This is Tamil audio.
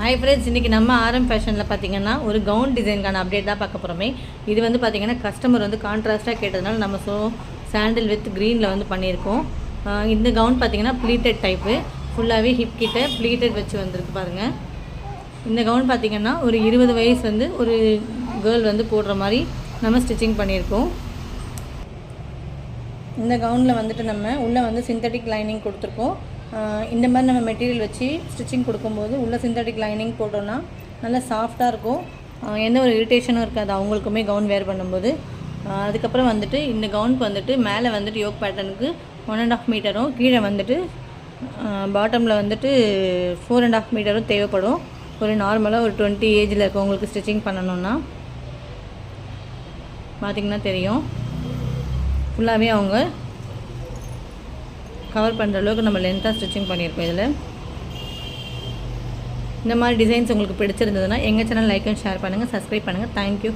ஹாய் ஃப்ரெண்ட்ஸ், இன்றைக்கி நம்ம ஆரம் ஃபேஷனில் பார்த்தீங்கன்னா ஒரு கவுன் டிசைனுக்கான அப்டேட் தான் பார்க்க போகிறோமே. இது வந்து பார்த்திங்கன்னா கஸ்டமர் வந்து கான்ட்ராஸ்ட்டாக கேட்டதுனால நம்ம சாண்டில் வித் க்ரீனில் வந்து பண்ணியிருக்கோம். இந்த கவுன் பார்த்திங்கன்னா ப்ளீட்டட் டைப்பு, ஃபுல்லாகவே ஹிப் கிட்ட ப்ளீட்டட் வச்சு வந்திருக்கு பாருங்கள். இந்த கவுன் பார்த்திங்கன்னா ஒரு 20 வயசு வந்து ஒரு கேர்ள் வந்து போடுற மாதிரி நம்ம ஸ்டிச்சிங் பண்ணியிருக்கோம். இந்த கவுனில் வந்துட்டு நம்ம உள்ளே வந்து சிந்தட்டிக் லைனிங் கொடுத்துருக்கோம். இந்த மாதிரி நம்ம மெட்டீரியல் வச்சு ஸ்டிச்சிங் கொடுக்கும்போது உள்ள சிந்தட்டிக் லைனிங் போட்டோன்னா நல்லா சாஃப்டாக இருக்கும். எந்த ஒரு இரிட்டேஷனும் இருக்காது அவங்களுக்குமே கவுன் வேர் பண்ணும்போது. அதுக்கப்புறம் வந்துட்டு இந்த கவுனுக்கு வந்துட்டு மேலே வந்துட்டு யோக் பேட்டர்னுக்கு 1.5 மீட்டரும், கீழே வந்துட்டு பாட்டமில் வந்துட்டு 4.5 மீட்டரும் தேவைப்படும். ஒரு நார்மலாக ஒரு 20 ஏஜில் இருக்கவங்களுக்கு ஸ்டிச்சிங் பண்ணணுன்னா பார்த்திங்கன்னா தெரியும். ஃபுல்லாகவே அவங்க கவர் பண்ணுற அளவுக்கு நம்ம லென்த்தாக ஸ்டிச்சிங் பண்ணியிருக்கோம். இதில் இந்த மாதிரி டிசைன்ஸ் உங்களுக்கு பிடிச்சிருந்ததுன்னா எங்கள் சேனல் லைக் அண்ட் ஷேர் பண்ணுங்கள், சப்ஸ்கிரைப் பண்ணுங்கள். தேங்க்யூ.